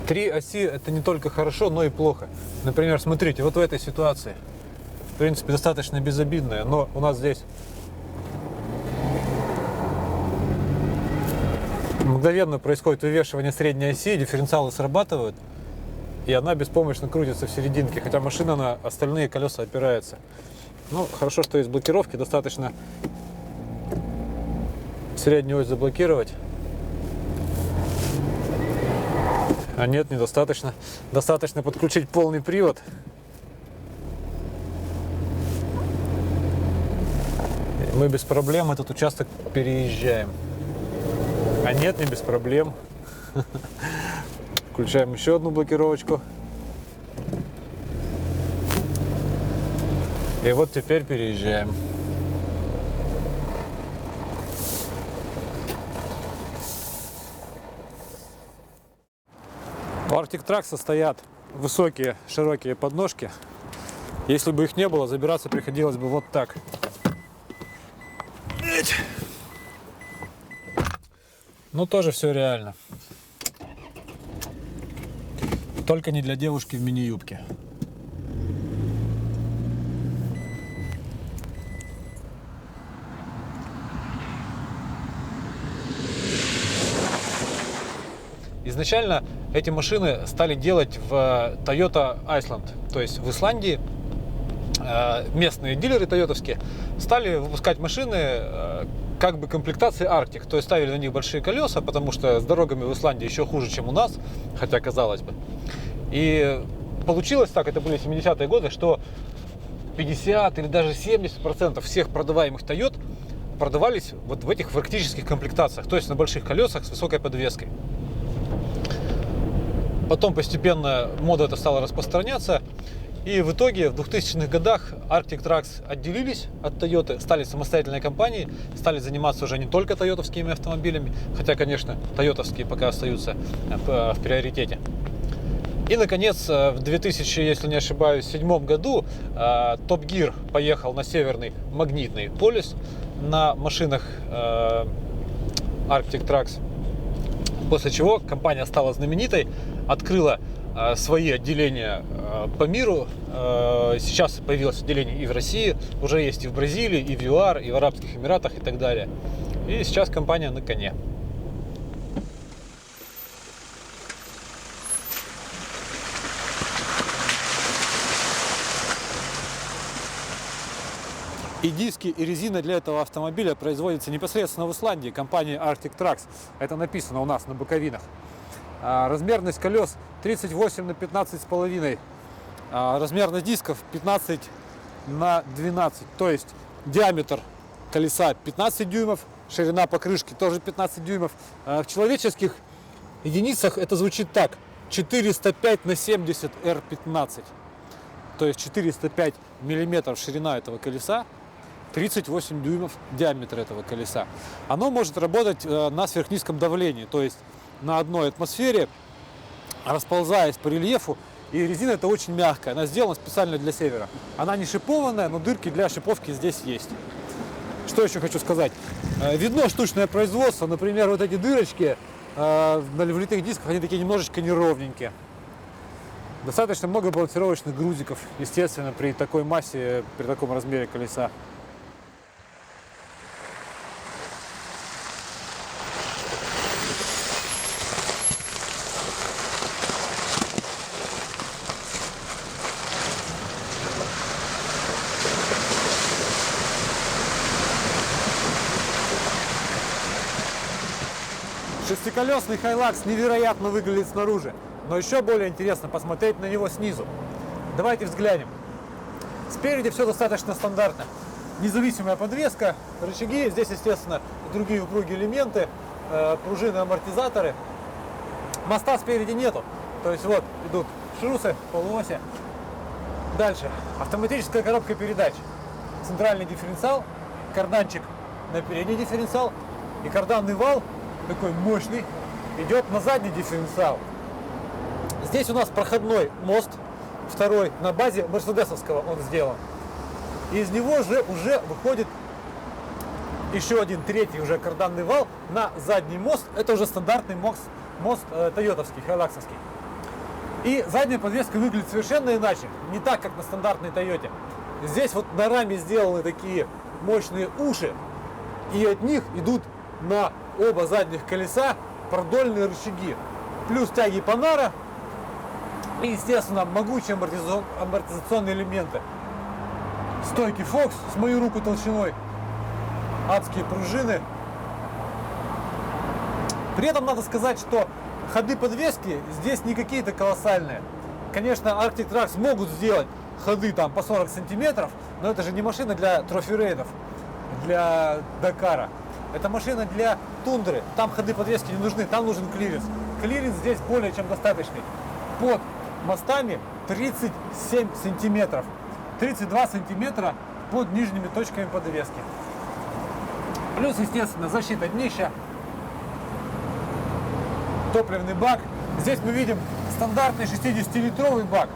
Три оси это не только хорошо, но и плохо. Например, смотрите, вот в этой ситуации, в принципе, достаточно безобидная, но у нас здесь мгновенно происходит вывешивание средней оси, дифференциалы срабатывают, и она беспомощно крутится в серединке, хотя машина на остальные колеса опирается. Ну, хорошо, что есть блокировки, достаточно среднюю ось заблокировать. А нет, недостаточно. Достаточно подключить полный привод. И мы без проблем этот участок переезжаем. А нет, не без проблем. Включаем еще одну блокировочку. И вот теперь переезжаем. У Arctic Trax стоят высокие, широкие подножки. Если бы их не было, забираться приходилось бы вот так. Ну, тоже все реально. Только не для девушки в мини-юбке. Изначально эти машины стали делать в Toyota Iceland, то есть в Исландии. Местные дилеры тойотовские стали выпускать машины как бы комплектации Arctic, то есть ставили на них большие колеса, потому что с дорогами в Исландии еще хуже, чем у нас, хотя казалось бы. И получилось так, это были 70-е годы, что 50 или даже 70% всех продаваемых Toyota продавались вот в этих арктических комплектациях, то есть на больших колесах с высокой подвеской. Потом постепенно мода эта стала распространяться, и в итоге в 2000-х годах Arctic Trax отделились от Toyota, стали самостоятельной компанией, стали заниматься уже не только тойотовскими автомобилями, хотя, конечно, тойотовские пока остаются в приоритете. И, наконец, в 2000, если не ошибаюсь, 2007 году Top Gear поехал на Северный магнитный полюс на машинах Arctic Trax, после чего компания стала знаменитой, открыла свои отделения по миру. Сейчас появилось отделение и в России, уже есть и в Бразилии, и в ЮАР, и в Арабских Эмиратах и так далее. И сейчас компания на коне. И диски, и резина для этого автомобиля производятся непосредственно в Исландии, компанией Arctic Trax. Это написано у нас на боковинах. Размерность колес 38 на 15,5. Размерность дисков 15 на 12. То есть диаметр колеса 15 дюймов, ширина покрышки тоже 15 дюймов. В человеческих единицах это звучит так: 405 на 70 R15. То есть 405 миллиметров ширина этого колеса, 38 дюймов диаметр этого колеса. Оно может работать на сверхнизком давлении, то есть на одной атмосфере, расползаясь по рельефу. И резина это очень мягкая, она сделана специально для севера. Она не шипованная, но дырки для шиповки здесь есть. Что еще хочу сказать? Видно штучное производство, например, вот эти дырочки на влитых дисках, они такие немножечко неровненькие. Достаточно много балансировочных грузиков, естественно, при такой массе, при таком размере колеса. Шестиколесный Hilux невероятно выглядит снаружи, но еще более интересно посмотреть на него снизу. Давайте взглянем. Спереди все достаточно стандартно. Независимая подвеска, рычаги, здесь, естественно, другие упругие элементы, пружины, амортизаторы. Моста спереди нету, то есть вот идут шрусы, полуоси. Дальше автоматическая коробка передач, центральный дифференциал, карданчик на передний дифференциал и карданный вал такой мощный идет на задний дифференциал. Здесь у нас проходной мост, второй, на базе мерседесовского он сделан. И из него же уже выходит еще один, третий уже карданный вал на задний мост. Это уже стандартный мост тойотовский, хайлаксовский. И задняя подвеска выглядит совершенно иначе, не так, как на стандартной Тойоте. Здесь вот на раме сделаны такие мощные уши, и от них идут на оба задних колеса продольные рычаги. Плюс тяги Panhard и, естественно, могучие амортизационные элементы. Стойки Fox с мою руку толщиной, адские пружины. При этом надо сказать, что ходы подвески здесь не какие-то колоссальные. Конечно, Arctic Trax могут сделать ходы там по 40 сантиметров, но это же не машина для трофи-рейдов, для Дакара. Это машина для тундры. Там ходы подвески не нужны, там нужен клиренс. Клиренс здесь более чем достаточный. Под мостами 37 сантиметров. 32 сантиметра под нижними точками подвески. Плюс, естественно, защита днища. Топливный бак. Здесь мы видим стандартный 60-литровый бак.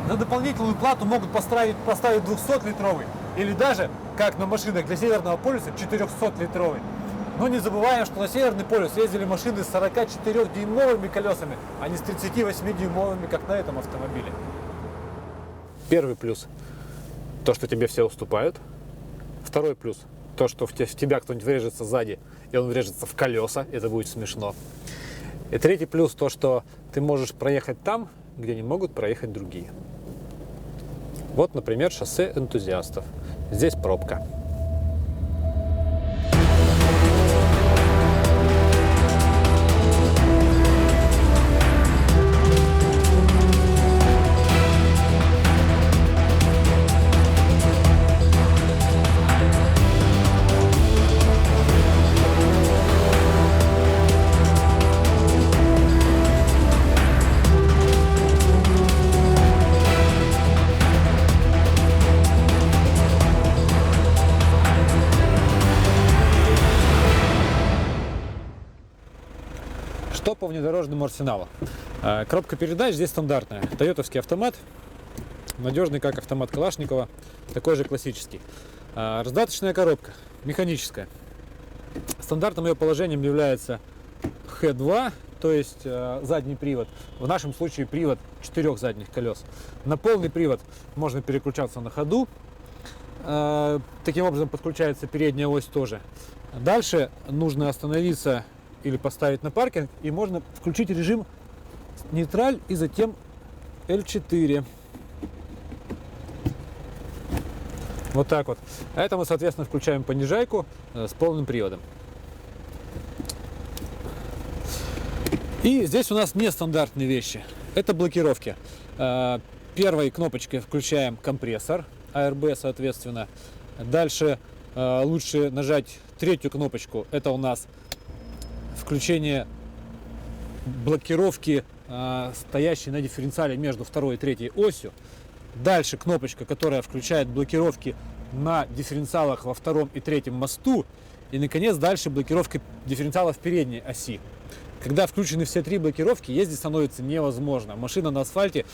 За дополнительную плату могут поставить 200-литровый. Или даже, как на машинах для Северного полюса, 400-литровый. Но не забываем, что на Северный полюс ездили машины с 44-дюймовыми колесами, а не с 38-дюймовыми, как на этом автомобиле. Первый плюс – то, что тебе все уступают. Второй плюс – то, что в тебя кто-нибудь врежется сзади, и он врежется в колеса, это будет смешно. И третий плюс – то, что ты можешь проехать там, где не могут проехать другие. Вот, например, шоссе энтузиастов. Здесь пробка. Что по внедорожному арсеналу? Коробка передач здесь стандартная. Тойотовский автомат, надежный как автомат Калашникова, такой же классический. Раздаточная коробка, механическая. Стандартным ее положением является Х2, то есть задний привод. В нашем случае привод 4 задних колес. На полный привод можно переключаться на ходу. Таким образом подключается передняя ось тоже. Дальше нужно остановиться или поставить на паркинг, и можно включить режим нейтраль и затем L4. Вот так вот. А это мы, соответственно, включаем понижайку с полным приводом. И здесь у нас нестандартные вещи. Это блокировки. Первой кнопочкой включаем компрессор, ARB, соответственно. Дальше лучше нажать третью кнопочку. Это у нас включение блокировки, стоящей на дифференциале между второй и третьей осью. Дальше кнопочка, которая включает блокировки на дифференциалах во втором и третьем мосту. И, наконец, дальше блокировка дифференциала в передней оси. Когда включены все три блокировки, ездить становится невозможно. Машина на асфальте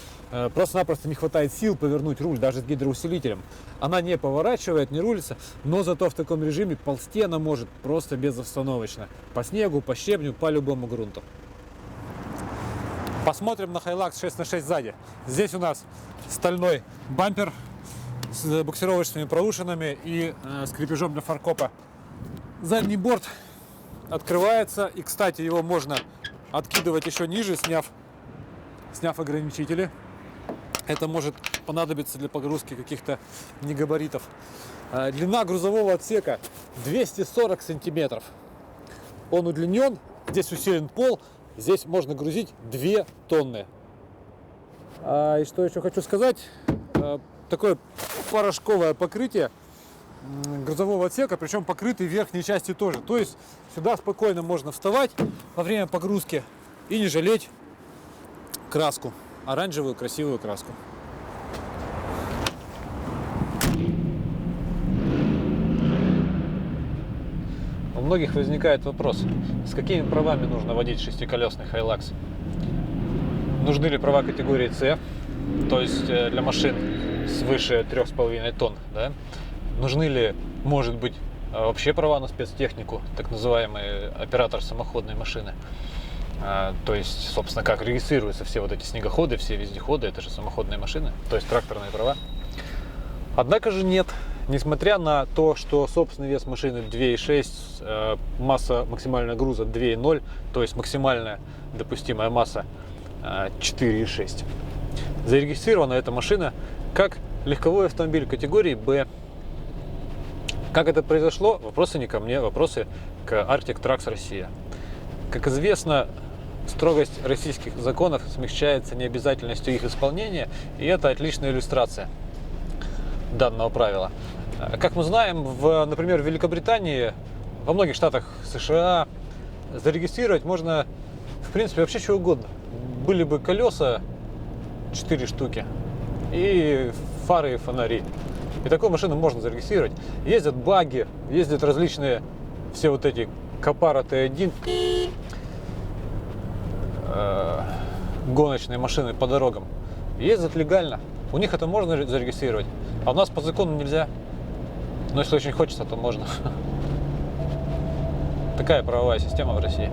просто-напросто не хватает сил повернуть руль, даже с гидроусилителем. Она не поворачивает, не рулится, но зато в таком режиме ползти она может просто безостановочно. По снегу, по щебню, по любому грунту. Посмотрим на Hilux 6х6 сзади. Здесь у нас стальной бампер с буксировочными проушинами и с крепежом для фаркопа. Задний борт открывается, и, кстати, его можно откидывать еще ниже, сняв ограничители. Это может понадобиться для погрузки каких-то негабаритов. Длина грузового отсека 240 сантиметров. Он удлинен, здесь усилен пол, здесь можно грузить 2 тонны. И что еще хочу сказать, такое порошковое покрытие грузового отсека, причем покрытый в верхней части тоже. То есть сюда спокойно можно вставать во время погрузки и не жалеть краску, оранжевую красивую краску. У многих возникает вопрос, с какими правами нужно водить шестиколесный Hilux? Нужны ли права категории C, то есть для машин свыше 3,5 тонн, да? Нужны ли, может быть, вообще права на спецтехнику, так называемый оператор самоходной машины? То есть, собственно, как регистрируются все вот эти снегоходы, все вездеходы, это же самоходные машины, то есть тракторные права. Однако же нет. Несмотря на то, что собственный вес машины 2,6, масса максимального груза 2,0, то есть максимальная допустимая масса 4,6. Зарегистрирована эта машина как легковой автомобиль категории Б. Как это произошло? Вопросы не ко мне, вопросы к Arctic Trucks Россия. Как известно, строгость российских законов смягчается необязательностью их исполнения, и это отличная иллюстрация данного правила. Как мы знаем, например, в Великобритании, во многих штатах США зарегистрировать можно, в принципе, вообще что угодно. Были бы колеса 4 штуки и фары и фонари. И такую машину можно зарегистрировать. Ездят багги, ездят различные все вот эти Копара Т1, гоночные машины по дорогам. Ездят легально. У них это можно зарегистрировать, а у нас по закону нельзя. Но если очень хочется, то можно. Такая правовая система в России.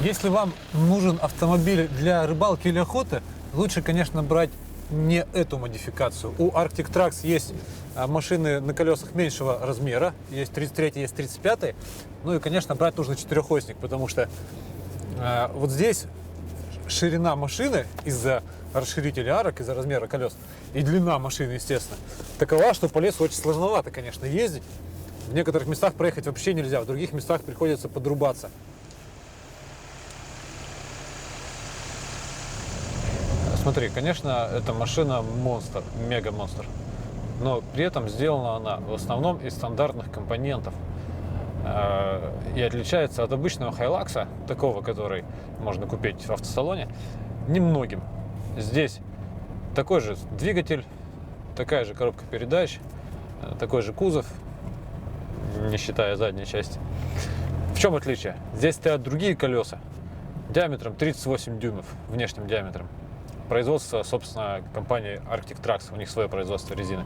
Если вам нужен автомобиль для рыбалки или охоты, лучше, конечно, брать не эту модификацию. У Arctic Trucks есть машины на колесах меньшего размера, есть 33, есть 35. Ну и, конечно, брать нужно четырехосник, потому что вот здесь ширина машины из-за расширителя арок, из-за размера колес, и длина машины, естественно, такова, что по лесу очень сложновато, конечно, ездить. В некоторых местах проехать вообще нельзя, в других местах приходится подрубаться. Смотри, конечно, эта машина монстр, мега-монстр, но при этом сделана она в основном из стандартных компонентов и отличается от обычного Хайлакса, такого, который можно купить в автосалоне, немногим. Здесь такой же двигатель, такая же коробка передач, такой же кузов, не считая задней части. В чем отличие? Здесь стоят другие колеса диаметром 38 дюймов, внешним диаметром. Производство, собственно, компании Arctic Trucks, у них свое производство резины.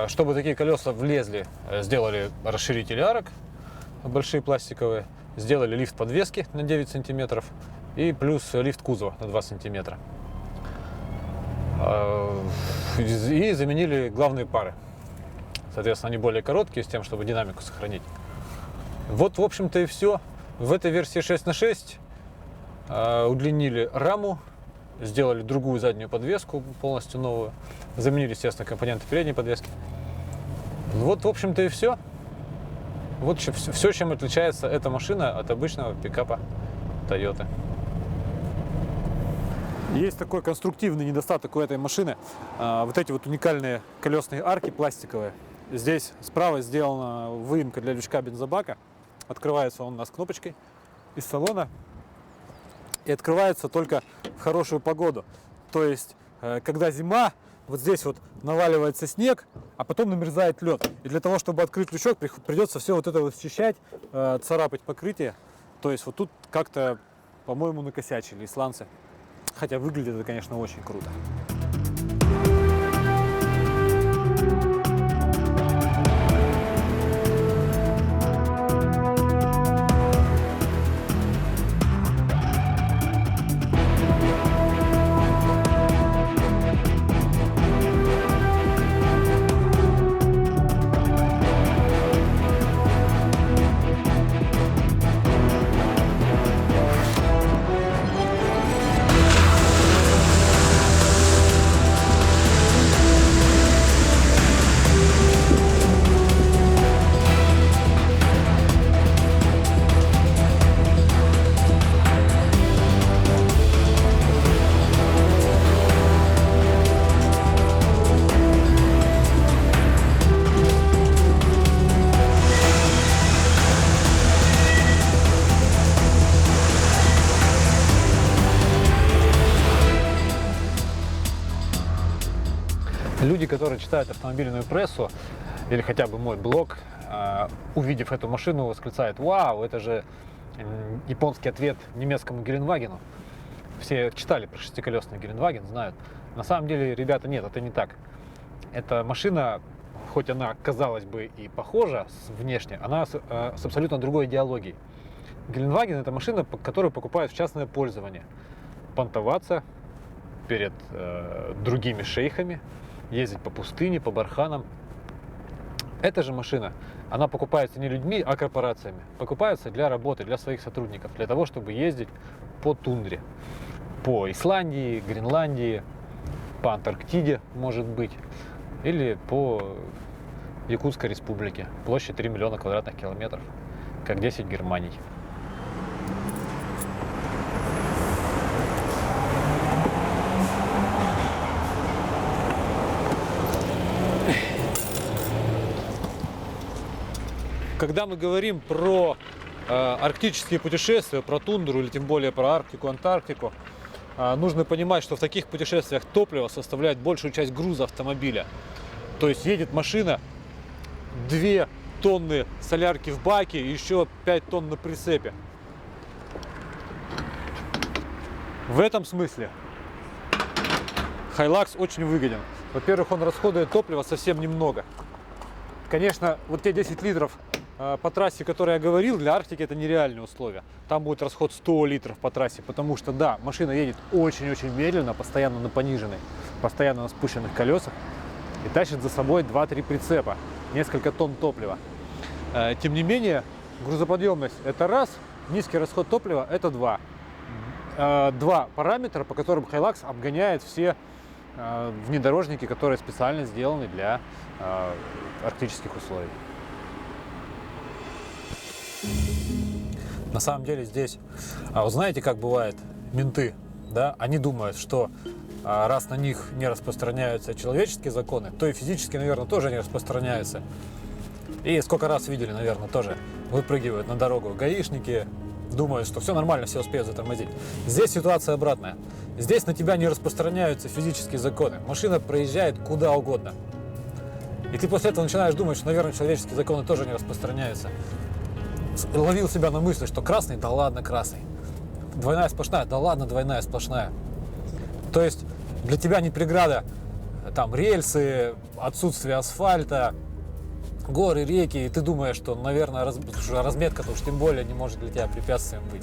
Чтобы такие колеса влезли, сделали расширители арок, большие пластиковые, сделали лифт подвески на 9 сантиметров и плюс лифт кузова на 2 сантиметра. И заменили главные пары. Соответственно, они более короткие, с тем, чтобы динамику сохранить. Вот, в общем-то, и все. В этой версии 6х6 удлинили раму, сделали другую заднюю подвеску, полностью новую, заменили, естественно, компоненты передней подвески. Вот, в общем-то, и все. Вот все, чем отличается эта машина от обычного пикапа Toyota. Есть такой конструктивный недостаток у этой машины. Вот эти вот уникальные колесные арки пластиковые. Здесь справа сделана выемка для лючка бензобака. Открывается он у нас кнопочкой из салона. И открывается только в хорошую погоду. То есть, когда зима, вот здесь вот наваливается снег, а потом намерзает лед. И для того, чтобы открыть лючок, придется все вот это вот счищать, царапать покрытие. То есть вот тут как-то, по-моему, накосячили исландцы. Хотя выглядит это, конечно, очень круто. которые читают автомобильную прессу или хотя бы мой блог, увидев эту машину, восклицают: вау, это же японский ответ немецкому Геленвагену. Все читали про шестиколесный Геленваген, знают. На самом деле, ребята, нет, это не так. Эта машина, хоть она, казалось бы, и похожа внешне, она с абсолютно другой идеологией. Геленваген – это машина, которую покупают в частное пользование. Понтоваться перед другими шейхами, ездить по пустыне, по барханам. Эта же машина, она покупается не людьми, а корпорациями. Покупается для работы, для своих сотрудников, для того, чтобы ездить по тундре. По Исландии, Гренландии, по Антарктиде, может быть, или по Якутской республике. Площадь 3 миллиона квадратных километров, как 10 Германий. Когда мы говорим про арктические путешествия, про тундру или тем более про Арктику, Антарктику, нужно понимать, что в таких путешествиях топливо составляет большую часть груза автомобиля. То есть едет машина, 2 тонны солярки в баке и еще 5 тонн на прицепе. В этом смысле Hilux очень выгоден. Во-первых, он расходует топлива совсем немного. Конечно, вот те 10 литров по трассе, которые я говорил, для Арктики это нереальные условия. Там будет расход 100 литров по трассе, потому что, да, машина едет очень-очень медленно, постоянно на пониженной, постоянно на спущенных колесах и тащит за собой 2-3 прицепа, несколько тонн топлива. Тем не менее, грузоподъемность – это раз, низкий расход топлива – это два. Два параметра, по которым Hilux обгоняет все внедорожники, которые специально сделаны для арктических условий. На самом деле здесь, вот знаете, как бывает, менты, да, они думают, что раз на них не распространяются человеческие законы, то и физические, наверное, тоже не распространяются. И сколько раз видели, наверное, тоже выпрыгивают на дорогу гаишники, думают, что все нормально, все успеют затормозить. Здесь ситуация обратная. Здесь на тебя не распространяются физические законы. Машина проезжает куда угодно. И ты после этого начинаешь думать, что, наверное, человеческие законы тоже не распространяются. Ловил себя на мысли, что красный, да ладно, красный. Двойная сплошная, да ладно, двойная сплошная. То есть для тебя не преграда там рельсы, отсутствие асфальта, горы, реки, и ты думаешь, что, наверное, разметка-то уж тем более не может для тебя препятствием быть.